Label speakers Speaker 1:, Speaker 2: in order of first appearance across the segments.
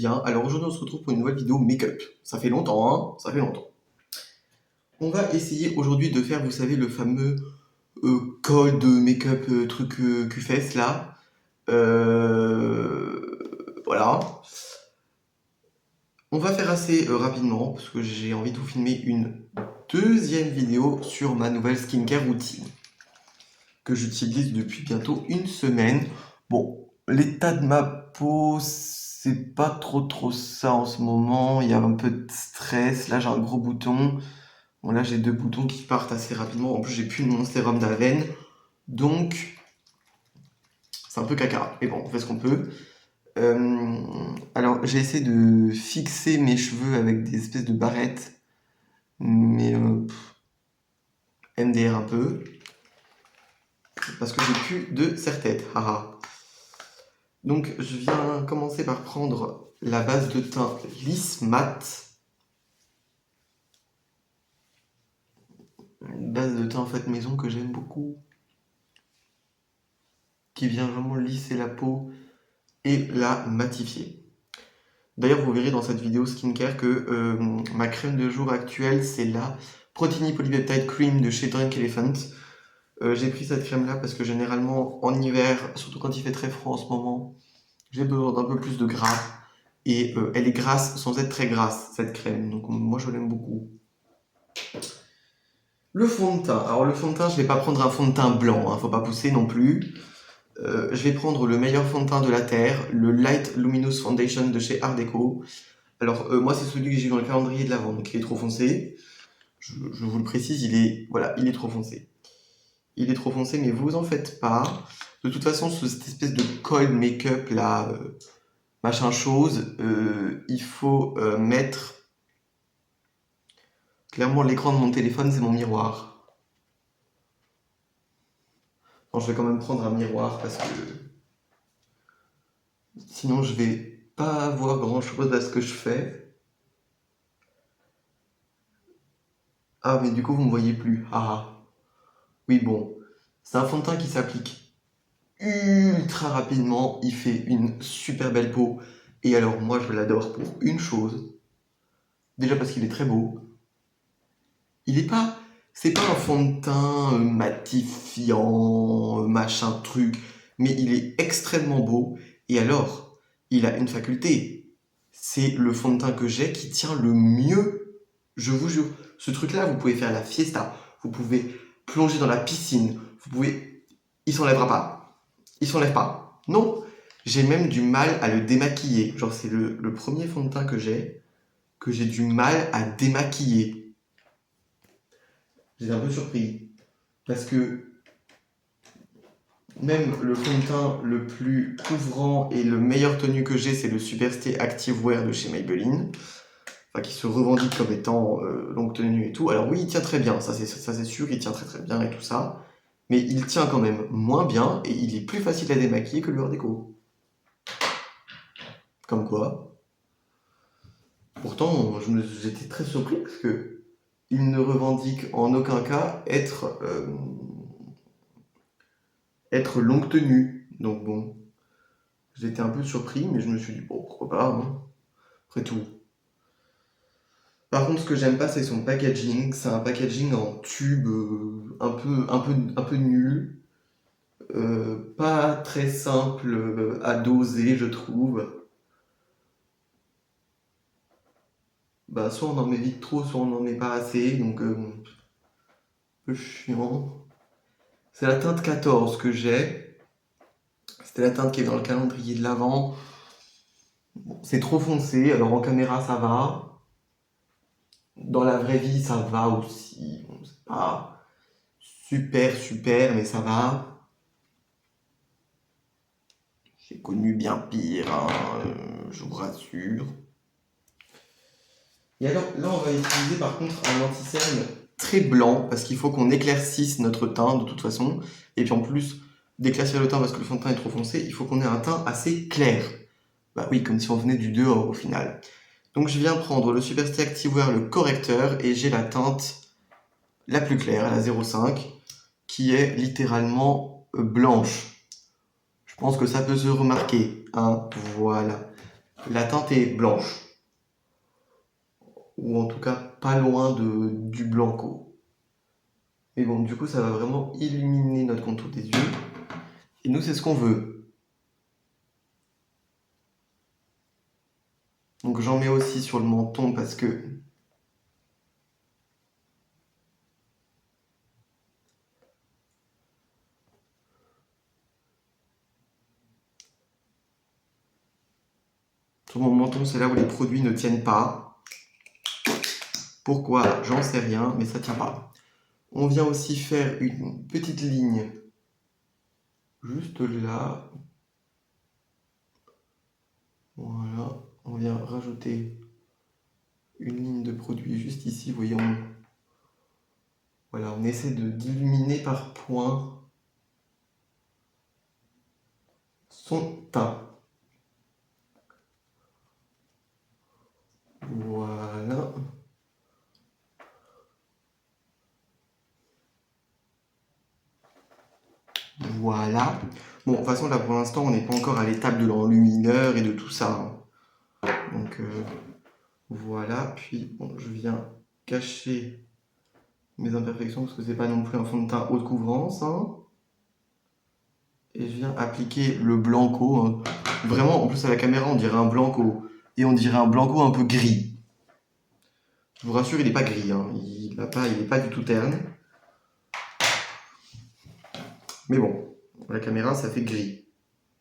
Speaker 1: bien. Alors aujourd'hui, on se retrouve pour une nouvelle vidéo make-up. Ça fait longtemps, hein, ça fait longtemps. On va essayer aujourd'hui de faire, vous savez, le fameux cold make-up truc cul-fesse là. Voilà. On va faire assez rapidement parce que j'ai envie de vous filmer une deuxième vidéo sur ma nouvelle skincare routine que j'utilise depuis bientôt une semaine. Bon, l'état de ma peau, c'est pas trop ça en ce moment. Il y a un peu de stress. Là, j'ai un gros bouton. Bon, là, j'ai 2 boutons qui partent assez rapidement. En plus, j'ai plus mon sérum d'Aven. Donc, c'est un peu caca. Mais bon, on fait ce qu'on peut. Alors, j'ai essayé de fixer mes cheveux avec des espèces de barrettes. Mais MDR un peu. Parce que j'ai plus de serre-tête. Haha. Donc, je viens commencer par prendre la base de teint lisse mat. Une base de teint en fait maison que j'aime beaucoup. Qui vient vraiment lisser la peau et la matifier. D'ailleurs, vous verrez dans cette vidéo skincare que ma crème de jour actuelle, c'est la Protini Polypeptide Cream de chez Drunk Elephant. J'ai pris cette crème-là parce que généralement, en hiver, surtout quand il fait très froid en ce moment, j'ai besoin d'un peu plus de gras. Et elle est grasse sans être très grasse, cette crème. Donc moi, je l'aime beaucoup. Le fond de teint. Alors le fond de teint, je vais pas prendre un fond de teint blanc, hein, faut pas pousser non plus. Je vais prendre le meilleur fond de teint de la Terre, le Light Luminous Foundation de chez Art Deco. Alors moi c'est celui que j'ai eu dans le calendrier de l'Avent, donc il est trop foncé. Je vous le précise, il est trop foncé. Il est trop foncé, mais vous en faites pas. De toute façon, cette espèce de cold make-up là, machin chose, il faut mettre... Clairement, l'écran de mon téléphone, c'est mon miroir. Bon, je vais quand même prendre un miroir parce que sinon je vais pas voir grand chose à ce que je fais. Ah, mais du coup, vous me voyez plus. Ah, oui, bon. C'est un fond de teint qui s'applique ultra rapidement. Il fait une super belle peau. Et alors, moi, je l'adore pour une chose. Déjà parce qu'il est très beau. Il est pas... C'est pas un fond de teint matifiant, machin truc. Mais il est extrêmement beau. Et alors, il a une faculté. C'est le fond de teint que j'ai qui tient le mieux. Je vous jure. Ce truc-là, vous pouvez faire la fiesta. Vous pouvez plonger dans la piscine. Vous pouvez... Il s'enlèvera pas. Il s'enlève pas. Non. J'ai même du mal à le démaquiller. Genre, c'est le premier fond de teint que j'ai du mal à démaquiller. J'étais un peu surpris. Parce que même le fond de teint le plus couvrant et le meilleur tenu que j'ai, c'est le Superstay Active Wear de chez Maybelline. Enfin, qui se revendique comme étant longue tenue et tout. Alors oui, il tient très bien, ça c'est sûr, il tient très bien et tout ça. Mais il tient quand même moins bien et il est plus facile à démaquiller que le Art Deco. Comme quoi. Pourtant, j'étais très surpris parce que il ne revendique en aucun cas être longue tenue. Donc bon, j'étais un peu surpris, mais je me suis dit, bon, pourquoi pas, hein, après tout. Par contre, ce que j'aime pas, c'est son packaging. C'est un packaging en tube un peu nul. Pas très simple à doser, je trouve. Bah, soit on en met vite trop, soit on n'en met pas assez, donc un peu chiant. C'est la teinte 14 que j'ai. C'était la teinte qui est dans le calendrier de l'Avent. Bon, c'est trop foncé, alors en caméra ça va. Dans la vraie vie ça va aussi. Bon, c'est pas super, mais ça va. J'ai connu bien pire, hein, je vous rassure. Et alors là, on va utiliser par contre un anti-cerne très blanc parce qu'il faut qu'on éclaircisse notre teint de toute façon. Et puis en plus d'éclaircir le teint parce que le fond de teint est trop foncé, il faut qu'on ait un teint assez clair. Bah oui, comme si on venait du dehors au final. Donc je viens prendre le Superstay Active Wear, le correcteur, et j'ai la teinte la plus claire, la 05, qui est littéralement blanche. Je pense que ça peut se remarquer, hein, voilà. la teinte est blanche. Ou en tout cas pas loin du blanco. Mais bon, du coup, ça va vraiment illuminer notre contour des yeux. Et nous, c'est ce qu'on veut. Donc j'en mets aussi sur le menton parce que sur mon menton, c'est là où les produits ne tiennent pas. Pourquoi? J'en sais rien, mais ça tient pas. On vient aussi faire une petite ligne juste là. Voilà. On vient rajouter une ligne de produit juste ici. Vous voyez, voilà, on essaie d'illuminer par point son teint. Voilà. Voilà. Bon, de toute façon, là, pour l'instant, on n'est pas encore à l'étape de l'enlumineur et de tout ça, hein. Donc, voilà. Puis, bon, je viens cacher mes imperfections parce que c'est pas non plus un fond de teint haute couvrance, hein. Et je viens appliquer le blanco, hein. Vraiment, en plus, à la caméra, on dirait un blanco. Et on dirait un blanco un peu gris. Je vous rassure, il n'est pas gris, hein. Il n'est pas du tout terne. Mais bon, à la caméra, ça fait gris.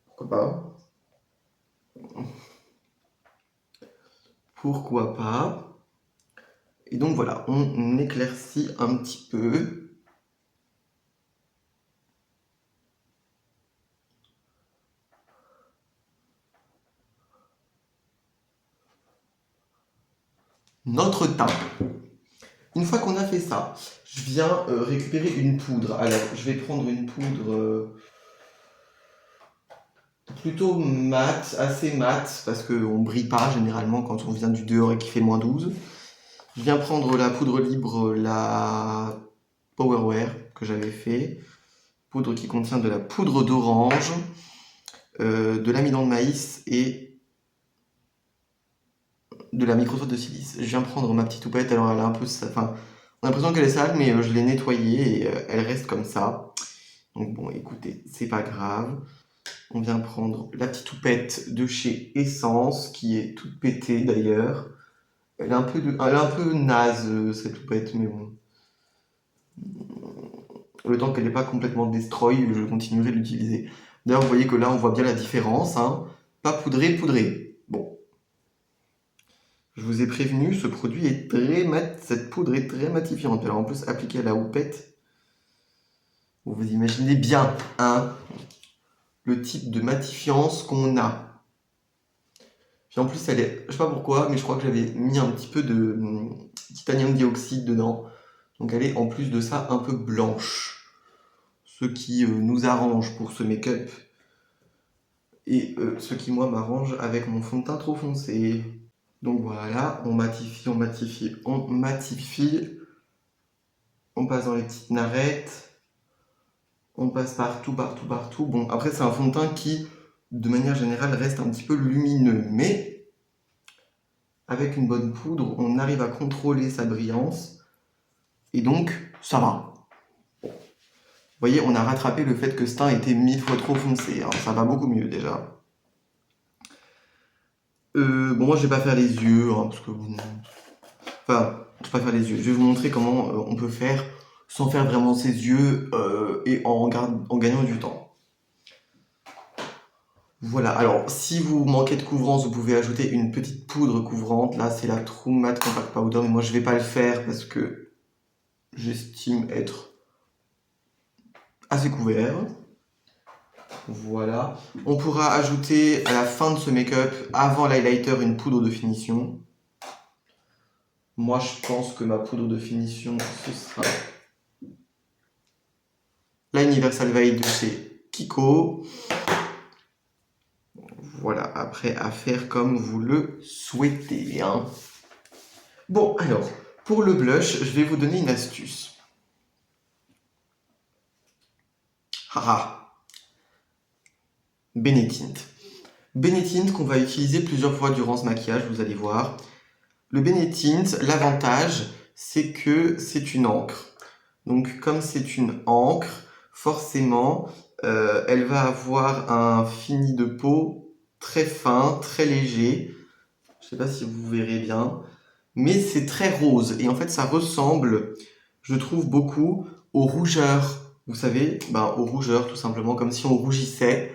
Speaker 1: Pourquoi pas? Pourquoi pas? Et donc voilà, on éclaircit un petit peu. Notre teint. Une fois qu'on a fait ça, je viens récupérer une poudre. Alors, je vais prendre une poudre plutôt mate, assez mate, parce qu'on ne brille pas généralement quand on vient du dehors et qu'il fait -12. Je viens prendre la poudre libre, la Powerwear que j'avais fait. Poudre qui contient de la poudre d'orange, de l'amidon de maïs et de la microsote de silice. Je viens prendre ma petite houppette, alors elle est un peu... Enfin, on a l'impression qu'elle est sale, mais je l'ai nettoyée et elle reste comme ça. Donc bon, écoutez, c'est pas grave. On vient prendre la petite houppette de chez Essence, qui est toute pétée d'ailleurs. Elle est un peu naze, cette houppette, mais bon. Le temps qu'elle n'est pas complètement destroy, je continuerai de l'utiliser. D'ailleurs, vous voyez que là, on voit bien la différence, hein. Pas poudré, poudré. Bon. Je vous ai prévenu, ce produit est très mat, cette poudre est très matifiante. Alors en plus, appliquée à la houppette, vous imaginez bien, hein, le type de matifiance qu'on a. Puis en plus, elle est, je sais pas pourquoi, mais je crois que j'avais mis un petit peu de titanium dioxyde dedans. Donc elle est en plus de ça un peu blanche. Ce qui nous arrange pour ce make-up. Et ce qui moi m'arrange avec mon fond de teint trop foncé. Donc voilà, on matifie, on matifie, on matifie. On passe dans les petites narettes. On passe partout, partout, partout. Bon, après c'est un fond de teint qui, de manière générale, reste un petit peu lumineux. Mais avec une bonne poudre, on arrive à contrôler sa brillance. Et donc, ça va. Vous voyez, on a rattrapé le fait que ce teint était 1000 fois trop foncé, hein. Ça va beaucoup mieux déjà. Bon, moi je vais pas faire les yeux, hein, parce que bon... Enfin, je vais pas faire les yeux. Je vais vous montrer comment on peut faire sans faire vraiment ses yeux et en gagnant du temps. Voilà, alors si vous manquez de couvrance, vous pouvez ajouter une petite poudre couvrante. Là, c'est la True Matte Compact Powder, mais moi je vais pas le faire parce que j'estime être assez couvert. Voilà. On pourra ajouter à la fin de ce make-up, avant l'highlighter, une poudre de finition. Moi, je pense que ma poudre de finition, ce sera la Universal Veil de chez Kiko. Voilà, après à faire comme vous le souhaitez, hein. Bon, alors, pour le blush, je vais vous donner une astuce. Haha. Benetint. Benetint qu'on va utiliser plusieurs fois durant ce maquillage, vous allez voir. Le Benetint, l'avantage, c'est que c'est une encre. Donc comme c'est une encre, forcément, elle va avoir un fini de peau très fin, très léger. Je ne sais pas si vous verrez bien, mais c'est très rose. Et en fait, ça ressemble, je trouve, beaucoup au rougeur. Vous savez, au rougeur, tout simplement, comme si on rougissait.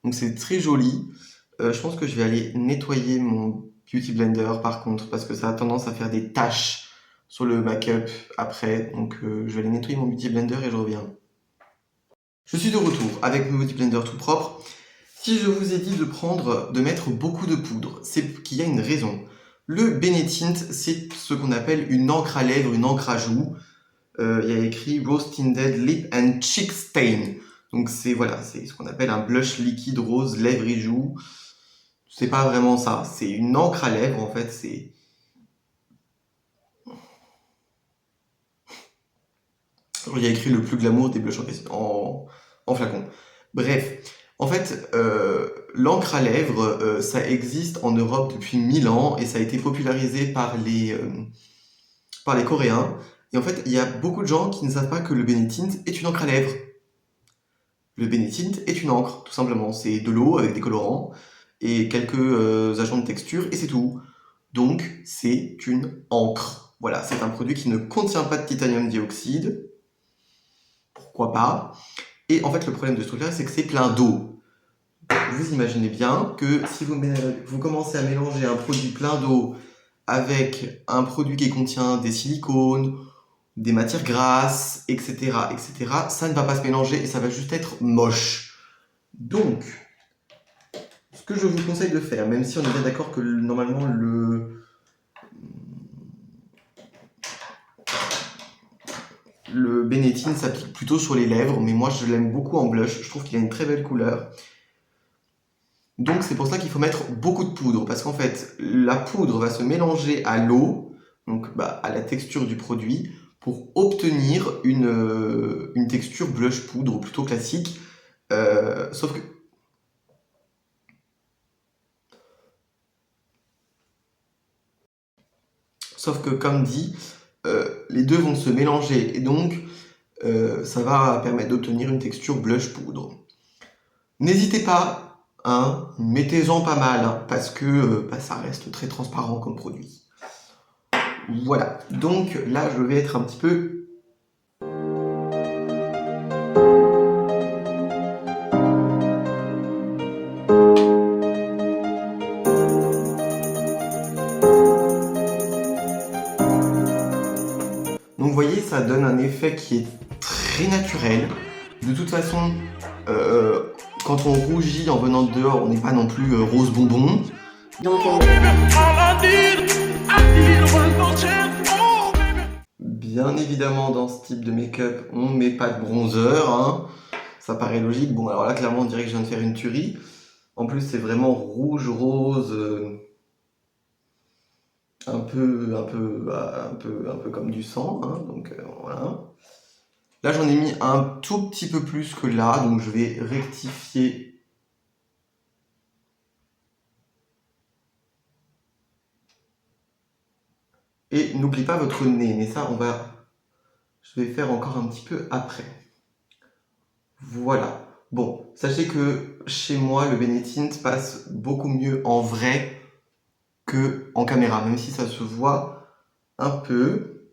Speaker 1: Donc c'est très joli. Je pense que je vais aller nettoyer mon Beauty Blender par contre, parce que ça a tendance à faire des taches sur le make-up après. Donc je vais aller nettoyer mon Beauty Blender et je reviens. Je suis de retour avec mon Beauty Blender tout propre. Si je vous ai dit de mettre beaucoup de poudre, c'est qu'il y a une raison. Le Benetint, c'est ce qu'on appelle une encre à lèvres, une encre à joues. Il y a écrit Rose Tinted Lip and Cheek Stain. Donc c'est voilà, c'est ce qu'on appelle un blush liquide rose lèvres et joues. C'est pas vraiment ça, c'est une encre à lèvres en fait, c'est... Il y a écrit le plus glamour des blushs en flacon. Bref, en fait, l'encre à lèvres, ça existe en Europe depuis 1000 ans et ça a été popularisé par les Coréens. Et en fait, il y a beaucoup de gens qui ne savent pas que le Benetint est une encre à lèvres. Le Benetint est une encre, tout simplement. C'est de l'eau avec des colorants et quelques agents de texture et c'est tout. Donc, c'est une encre. Voilà, c'est un produit qui ne contient pas de titanium dioxyde. Pourquoi pas? Et en fait, le problème de ce truc-là, c'est que c'est plein d'eau. Vous imaginez bien que si vous commencez à mélanger un produit plein d'eau avec un produit qui contient des silicones, des matières grasses, etc., etc., ça ne va pas se mélanger et ça va juste être moche. Donc, ce que je vous conseille de faire, même si on est bien d'accord que normalement le Benetint s'applique plutôt sur les lèvres, mais moi je l'aime beaucoup en blush, je trouve qu'il a une très belle couleur. Donc c'est pour ça qu'il faut mettre beaucoup de poudre, parce qu'en fait, la poudre va se mélanger à l'eau, donc à la texture du produit, pour obtenir une texture blush poudre plutôt classique. Sauf que comme dit, les deux vont se mélanger, et donc ça va permettre d'obtenir une texture blush poudre. N'hésitez pas, hein, mettez-en pas mal, hein, parce que ça reste très transparent comme produit. Voilà, donc là je vais être un petit peu... Donc vous voyez, ça donne un effet qui est très naturel. De toute façon, quand on rougit en venant de dehors, on n'est pas non plus rose bonbon. Donc bien évidemment, dans ce type de make-up, on ne met pas de bronzer, hein. Ça paraît logique. Bon, alors là, clairement, on dirait que je viens de faire une tuerie. En plus, c'est vraiment rouge, rose, un peu comme du sang, hein, donc voilà. Là, j'en ai mis un tout petit peu plus que là, donc je vais rectifier. Et n'oublie pas votre nez, mais ça, je vais faire encore un petit peu après. Voilà. Bon, sachez que chez moi, le Benetint passe beaucoup mieux en vrai que en caméra, même si ça se voit un peu.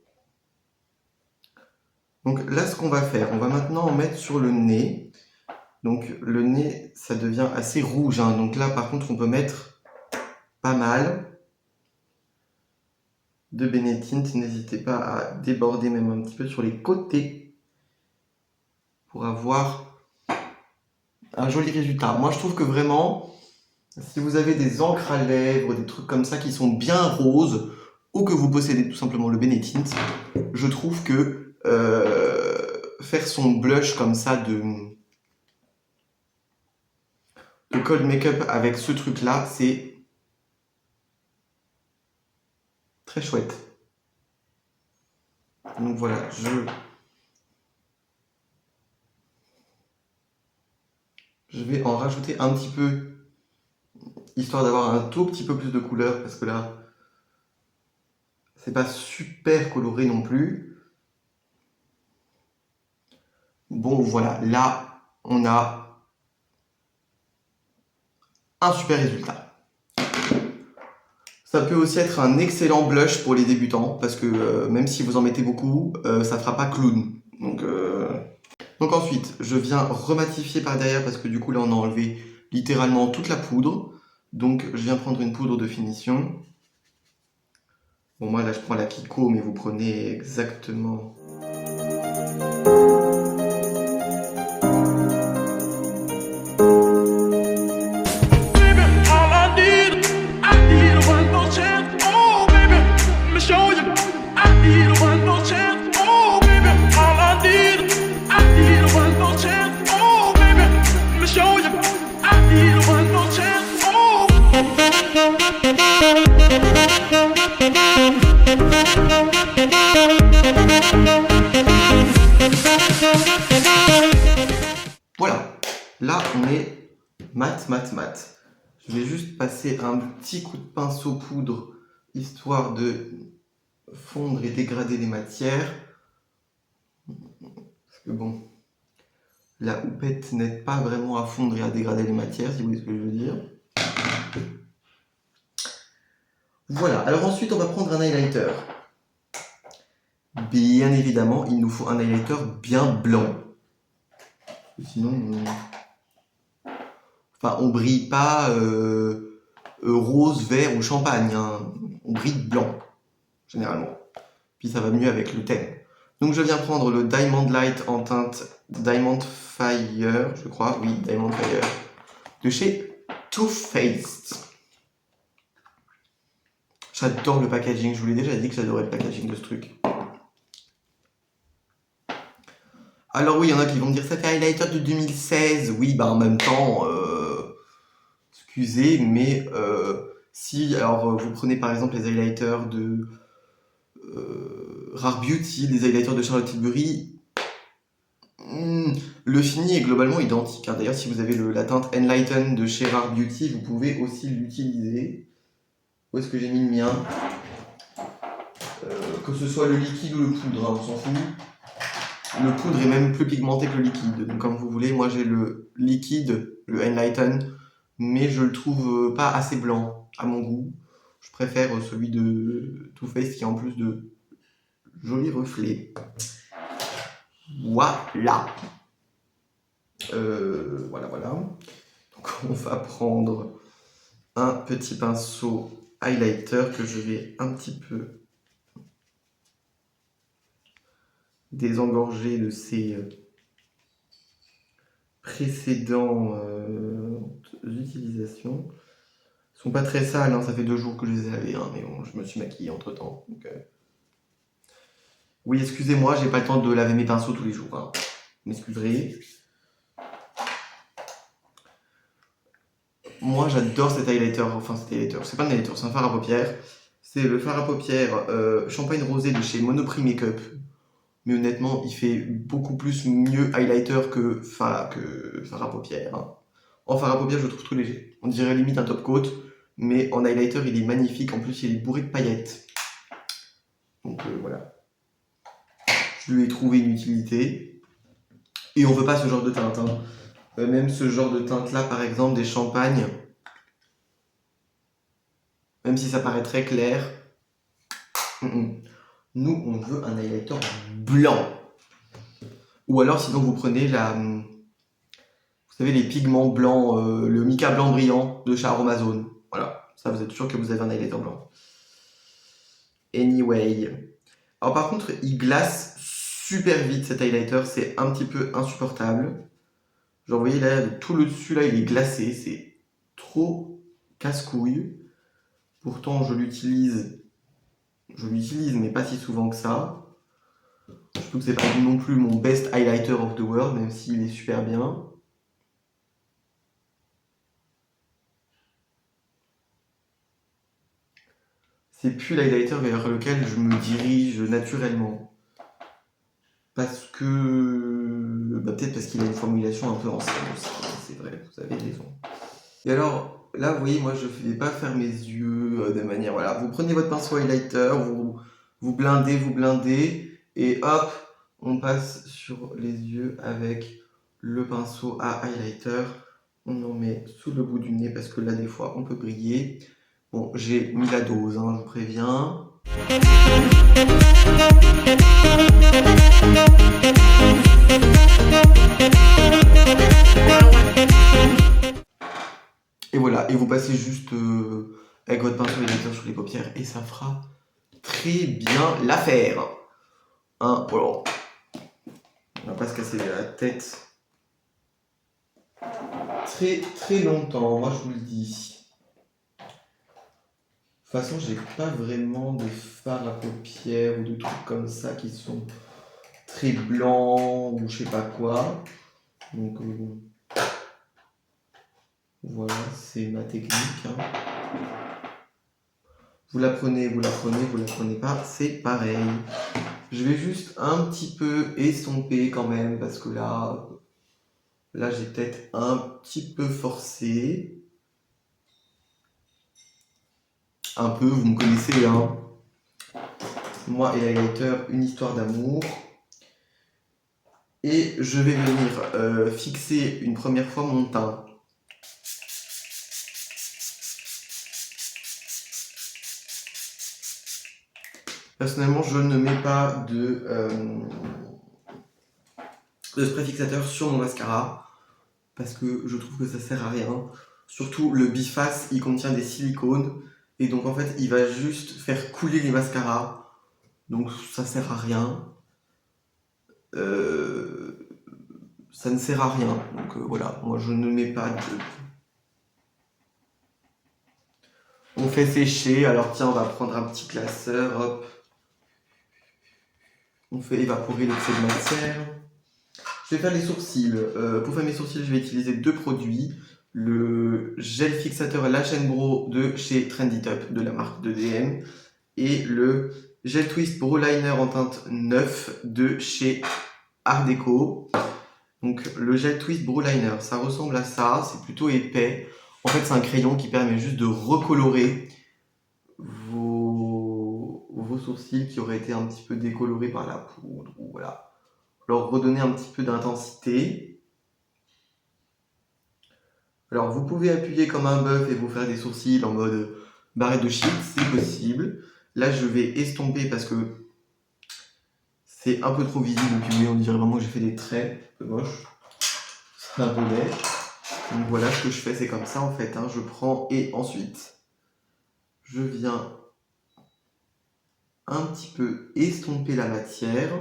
Speaker 1: Donc là, ce qu'on va faire, on va maintenant en mettre sur le nez. Donc le nez, ça devient assez rouge, hein. Donc là, par contre, on peut mettre pas mal de Benetint. N'hésitez pas à déborder même un petit peu sur les côtés pour avoir un joli résultat. Moi, je trouve que vraiment, si vous avez des encres à lèvres, des trucs comme ça qui sont bien roses, ou que vous possédez tout simplement le Benetint, je trouve que faire son blush comme ça de cold make-up avec ce truc-là, c'est très chouette. Donc voilà, je vais en rajouter un petit peu histoire d'avoir un tout petit peu plus de couleur, parce que là, c'est pas super coloré non plus. Bon, voilà, là, on a un super résultat. Ça peut aussi être un excellent blush pour les débutants, parce que même si vous en mettez beaucoup, ça fera pas clown. Donc ensuite, je viens rematifier par derrière, parce que du coup là on a enlevé littéralement toute la poudre. Donc je viens prendre une poudre de finition. Bon, moi là je prends la Kiko, mais vous prenez exactement... Voilà, là on est mat. Je vais juste passer un petit coup de pinceau poudre, histoire de fondre et dégrader les matières. Parce que bon, la houppette n'aide pas vraiment à fondre et à dégrader les matières, si vous voyez ce que je veux dire. Voilà, alors ensuite on va prendre un highlighter. Bien évidemment, il nous faut un highlighter bien blanc. Sinon, enfin, on brille pas rose, vert ou champagne. Hein. On brille blanc, généralement. Puis ça va mieux avec le thème. Donc je viens prendre le Diamond Light en teinte Diamond Fire, je crois. Oui, Diamond Fire. De chez Too Faced. J'adore le packaging. Je vous l'ai déjà dit que j'adorais le packaging de ce truc. Alors oui, il y en a qui vont me dire ça fait highlighter de 2016. Oui, bah en même temps, excusez, mais si alors vous prenez par exemple les highlighters de Rare Beauty, les highlighters de Charlotte Tilbury, le fini est globalement identique. Hein. D'ailleurs, si vous avez la teinte Enlighten de chez Rare Beauty, vous pouvez aussi l'utiliser. Où est-ce que j'ai mis le mien? Que ce soit le liquide ou le poudre, hein, on s'en fout. Le poudre est même plus pigmenté que le liquide, donc comme vous voulez. Moi j'ai le liquide, le Enlighten, mais je le trouve pas assez blanc à mon goût. Je préfère celui de Too Faced qui a en plus de jolis reflets. Voilà. Voilà. Donc on va prendre un petit pinceau highlighter que je vais un petit peu désengorger de ses précédents utilisations. Ils sont pas très sales, hein, ça fait 2 jours que je les ai lavés, hein, mais bon, je me suis maquillé entre temps. Donc, oui, excusez-moi, j'ai pas le temps de laver mes pinceaux tous les jours. Hein. Vous m'excuserez. Moi j'adore cet highlighter, c'est pas un highlighter, c'est un fard à paupières. C'est le fard à paupières Champagne Rosé de chez Monoprix Makeup. Mais honnêtement, il fait beaucoup plus mieux highlighter que fard à paupières. Hein. En fard à paupières, je le trouve trop léger. On dirait limite un top coat, mais en highlighter, il est magnifique. En plus, il est bourré de paillettes. Donc voilà. Je lui ai trouvé une utilité. Et on veut pas ce genre de teinte. Hein. Même ce genre de teinte-là, par exemple, des champagnes, même si ça paraît très clair, nous, on veut un highlighter blanc. Ou alors, sinon, vous prenez vous savez, les pigments blancs, le mica blanc brillant de chez Aromazone. Voilà, ça, vous êtes sûr que vous avez un highlighter blanc. Anyway. Alors par contre, il glace super vite cet highlighter, c'est un petit peu insupportable. Genre, vous voyez là, tout le dessus là, il est glacé, c'est trop casse-couille. Pourtant, je l'utilise, mais pas si souvent que ça. Surtout que c'est pas non plus mon best highlighter of the world, même s'il est super bien. C'est plus l'highlighter vers lequel je me dirige naturellement. Parce que... peut-être parce qu'il a une formulation un peu ancienne aussi. C'est vrai, vous avez raison. Et alors, là, vous voyez, moi, je ne vais pas faire mes yeux de manière... Voilà, vous prenez votre pinceau highlighter, vous blindez, et hop, on passe sur les yeux avec le pinceau à highlighter. On en met sous le bout du nez parce que là, des fois, on peut briller. Bon, j'ai mis la dose, hein, je vous préviens. Et voilà, et vous passez juste avec votre pinceau highlighter sur les paupières et ça fera très bien l'affaire. Hein, voilà. On va pas se casser la tête très longtemps, moi je vous le dis. De toute façon, j'ai pas vraiment de fard à paupières ou de trucs comme ça qui sont très blancs ou je sais pas quoi. Donc voilà, c'est ma technique. Hein. Vous la prenez, vous la prenez pas, c'est pareil. Je vais juste un petit peu estomper quand même parce que là j'ai peut-être un petit peu forcé. Un peu, vous me connaissez, hein. Moi et l'highlighter, une histoire d'amour. Et je vais venir fixer une première fois mon teint. Personnellement, je ne mets pas de spray fixateur sur mon mascara parce que je trouve que ça sert à rien. Surtout le biface, il contient des silicones et donc en fait, il va juste faire couler les mascaras. Donc ça sert à rien. Ça ne sert à rien. Donc voilà, moi je ne mets pas de... On fait sécher. Alors tiens, on va prendre un petit classeur. Hop. On fait évaporer l'excès de matière. Je vais faire les sourcils. Pour faire mes sourcils, je vais utiliser deux produits. Le gel fixateur Lash & Brow de chez Trendy Top, de la marque de DM. Et le gel twist brow liner en teinte 9 de chez Art Deco. Donc le gel twist brow liner, ça ressemble à ça. C'est plutôt épais. En fait, c'est un crayon qui permet juste de recolorer vos sourcils qui auraient été un petit peu décolorés par la poudre. Ou voilà. Leur redonner un petit peu d'intensité. Alors vous pouvez appuyer comme un bœuf et vous faire des sourcils en mode barrette de shit, c'est possible. Là je vais estomper parce que c'est un peu trop visible, donc on dirait vraiment que j'ai fait des traits, un peu moche. C'est un peu laid. Donc voilà, ce que je fais c'est comme ça en fait, hein. Je prends et ensuite je viens un petit peu estomper la matière.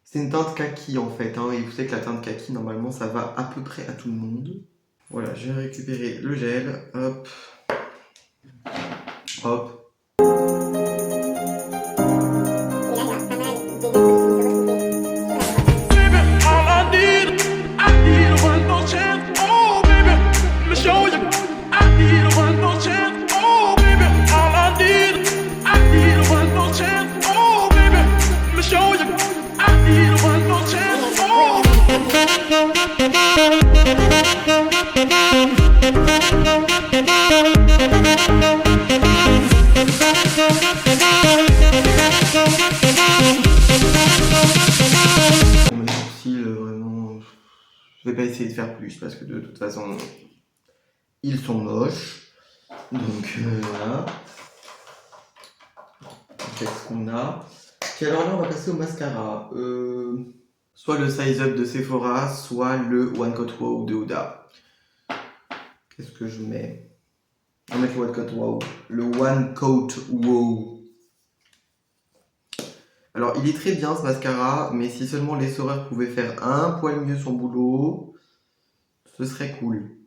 Speaker 1: C'est une teinte kaki en fait, hein, et vous savez que la teinte kaki, normalement, ça va à peu près à tout le monde. Voilà, je vais récupérer le gel, hop, hop. Mes sourcils, vraiment, je vais pas essayer de faire plus parce que de toute façon, ils sont moches. Donc voilà. C'est ce qu'on a. Puis alors là, on va passer au mascara. Soit le Size Up de Sephora, soit le One Coat Wow de Huda. Qu'est-ce que je mets? On va mettre le One Coat Wow. Le One Coat Wow. Alors, il est très bien ce mascara, mais si seulement l'essoreur pouvait faire un poil mieux son boulot, ce serait cool.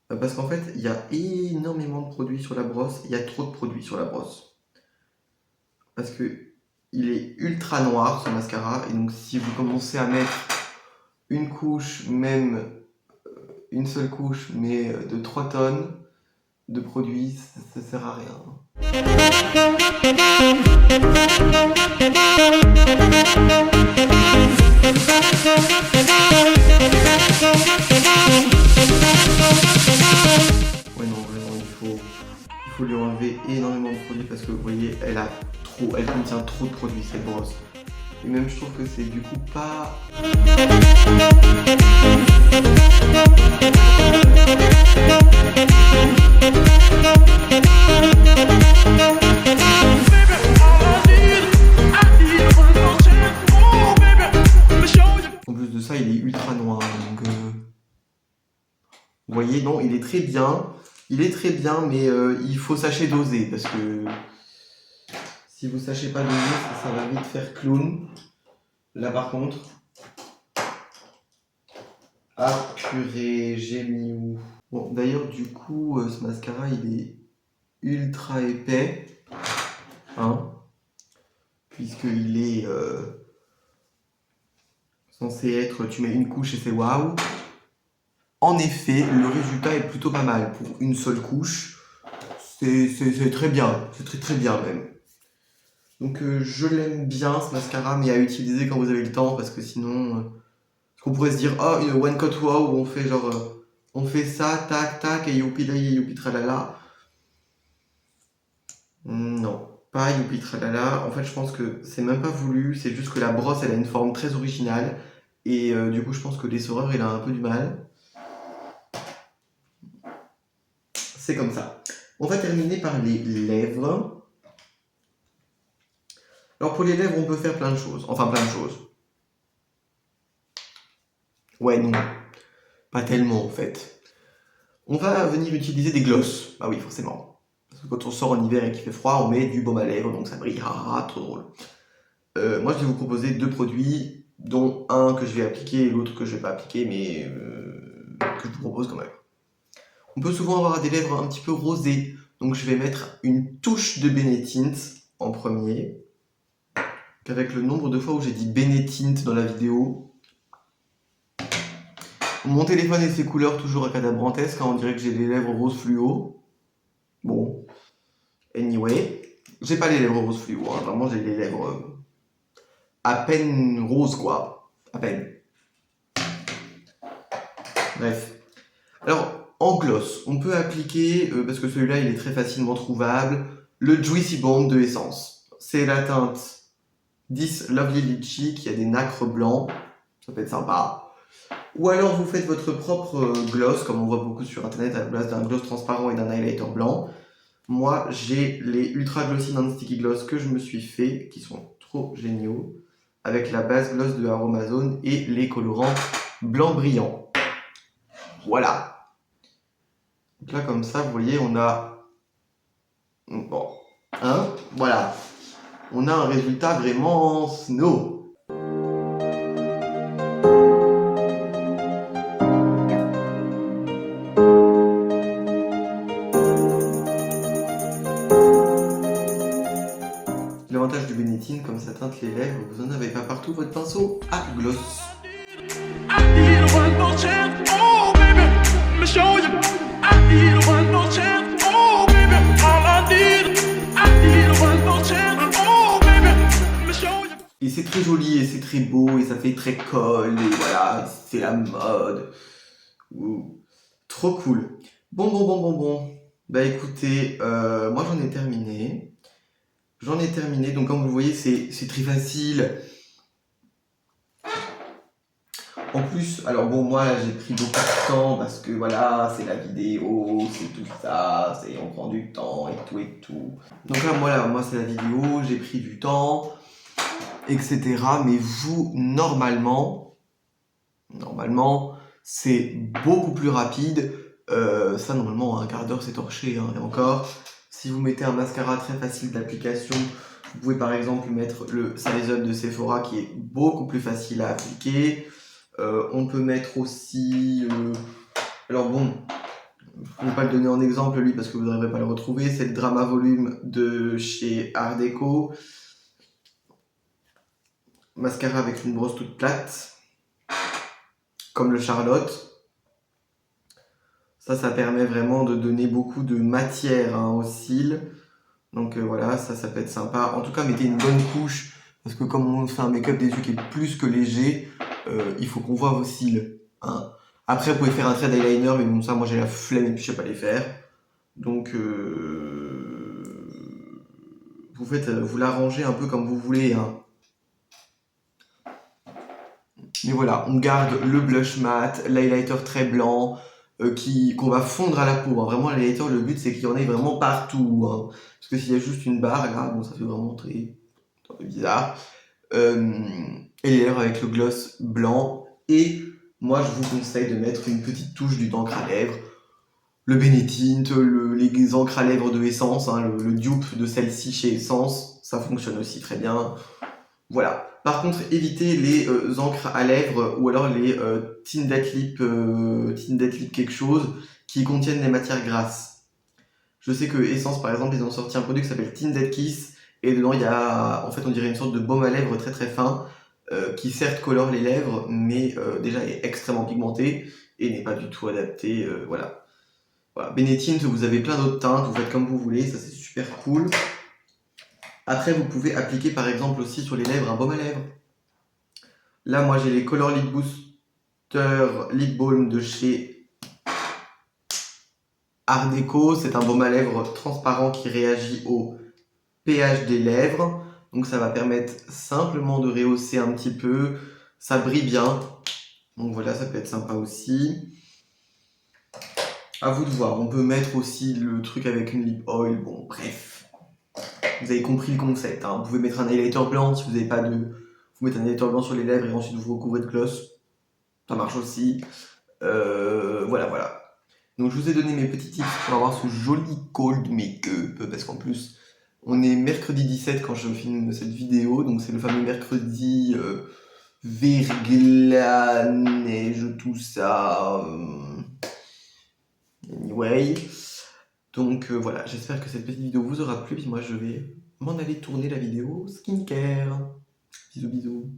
Speaker 1: Parce qu'en fait, il y a énormément de produits sur la brosse. Il y a trop de produits sur la brosse. Parce que il est ultra noir ce mascara. Et donc, si vous commencez à mettre une couche, même une seule couche, mais de 3 tonnes de produits, ça sert à rien. Il faut lui enlever énormément de produits parce que vous voyez, elle contient trop de produits cette brosse. Et même je trouve que c'est du coup pas... En plus de ça, il est ultra noir, donc... Vous voyez, non, il est très bien. Il est très bien, mais il faut sachez doser parce que si vous sachez pas doser, ça va vite faire clown. Là, par contre, ah purée, j'ai mis où? Bon, d'ailleurs, du coup, ce mascara, il est ultra épais, hein, puisqu'il est censé être, tu mets une couche et c'est waouh. En effet, le résultat est plutôt pas mal pour une seule couche. C'est très bien, c'est très bien même. Donc je l'aime bien ce mascara, mais à utiliser quand vous avez le temps, parce que sinon, on pourrait se dire, oh, une one cut wow, où on fait genre, on fait ça, tac, tac, et youpi là, youpi tralala. Non, pas youpi tralala. En fait, je pense que c'est même pas voulu, c'est juste que la brosse, elle a une forme très originale, et du coup, je pense que l'essoreur, il a un peu du mal. C'est comme ça. On va terminer par les lèvres. Alors pour les lèvres, on peut faire plein de choses. Enfin, plein de choses. Ouais, non. Pas tellement, en fait. On va venir utiliser des glosses. Bah oui, forcément. Parce que quand on sort en hiver et qu'il fait froid, on met du baume à lèvres, donc ça brille. Ah, trop drôle. Moi, je vais vous proposer deux produits, dont un que je vais appliquer et l'autre que je vais pas appliquer, mais que je vous propose quand même. On peut souvent avoir des lèvres un petit peu rosées, donc je vais mettre une touche de Benetint en premier. Avec le nombre de fois où j'ai dit Benetint dans la vidéo. Mon téléphone et ses couleurs toujours acabrantesques, on dirait que j'ai les lèvres rose fluo. Bon, anyway, j'ai pas les lèvres rose fluo, hein. Vraiment j'ai les lèvres à peine roses quoi, à peine. Bref. Alors, en gloss, on peut appliquer, parce que celui-là il est très facilement trouvable, le Juicy Bomb de Essence. C'est la teinte 10 Lovely Litchi qui a des nacres blancs, ça peut être sympa. Ou alors vous faites votre propre gloss, comme on voit beaucoup sur internet, à la place d'un gloss transparent et d'un highlighter blanc. Moi j'ai les Ultra Glossy Non-Sticky Gloss que je me suis fait, qui sont trop géniaux, avec la base gloss de Aromazone et les colorants blanc brillant. Voilà. Donc là comme ça, vous voyez, on a... Bon, hein, voilà. On a un résultat vraiment snow. L'avantage du Benetint, comme ça teinte les lèvres, vous n'en avez pas partout votre pinceau à gloss. Et c'est très joli et c'est très beau et ça fait très colle et voilà, c'est la mode. Ouh. Trop cool. Bon. Bah écoutez, moi j'en ai terminé. Donc comme vous le voyez, c'est très facile. En plus, alors bon, moi j'ai pris beaucoup de temps parce que voilà, c'est la vidéo, c'est tout ça, on prend du temps et tout. Donc là, moi c'est la vidéo, j'ai pris du temps, etc. Mais vous, normalement, c'est beaucoup plus rapide. Ça, normalement, un quart d'heure, c'est torché, hein, et encore. Si vous mettez un mascara très facile d'application, vous pouvez par exemple mettre le Size Up de Sephora qui est beaucoup plus facile à appliquer. On peut mettre aussi... alors bon, je ne vais pas le donner en exemple lui parce que vous n'arriverez pas à le retrouver. C'est le Drama Volume de chez Art Deco. Mascara avec une brosse toute plate, comme le Charlotte. Ça permet vraiment de donner beaucoup de matière, hein, aux cils. Donc voilà, ça peut être sympa. En tout cas, mettez une bonne couche, parce que comme on fait un make-up des yeux qui est plus que léger, il faut qu'on voit vos cils, hein. Après, vous pouvez faire un trait d'eyeliner, mais bon, ça, moi j'ai la flemme et puis je sais pas les faire. Donc vous l'arrangez un peu comme vous voulez, hein. Mais voilà, on garde le blush mat, l'highlighter très blanc, qu'on va fondre à la peau, hein. Vraiment, l'highlighter, le but c'est qu'il y en ait vraiment partout, hein. Parce que s'il y a juste une barre là, bon, ça fait vraiment un peu bizarre. Et les lèvres avec le gloss blanc. Et moi, je vous conseille de mettre une petite touche d'encre à lèvres. Le Benetint, les encres à lèvres de Essence, hein, le dupe de celle-ci chez Essence, ça fonctionne aussi très bien. Voilà. Par contre, évitez les encres à lèvres ou alors les Tinted Lip quelque chose qui contiennent des matières grasses. Je sais que Essence, par exemple, ils ont sorti un produit qui s'appelle Tinted Kiss et dedans il y a, en fait, on dirait une sorte de baume à lèvres très très fin qui certes colore les lèvres, mais déjà est extrêmement pigmenté et n'est pas du tout adapté. Voilà. Voilà. Benetint, vous avez plein d'autres teintes, vous faites comme vous voulez, ça c'est super cool. Après, vous pouvez appliquer par exemple aussi sur les lèvres un baume à lèvres. Là, moi j'ai les Color Lip Booster Lip Balm de chez Art Deco. C'est un baume à lèvres transparent qui réagit au pH des lèvres. Donc ça va permettre simplement de rehausser un petit peu. Ça brille bien. Donc voilà, ça peut être sympa aussi. À vous de voir. On peut mettre aussi le truc avec une lip oil. Bon, bref. Vous avez compris le concept, hein. Vous pouvez mettre un highlighter blanc si vous n'avez pas de... Vous mettez un highlighter blanc sur les lèvres et ensuite vous recouvrez de gloss. Ça marche aussi. Voilà. Donc je vous ai donné mes petits tips pour avoir ce joli cold make-up. Parce qu'en plus, on est mercredi 17 quand je filme cette vidéo. Donc c'est le fameux mercredi verglas, neige, tout ça. Anyway. Donc voilà, j'espère que cette petite vidéo vous aura plu. Puis moi je vais m'en aller tourner la vidéo skincare. Bisous bisous.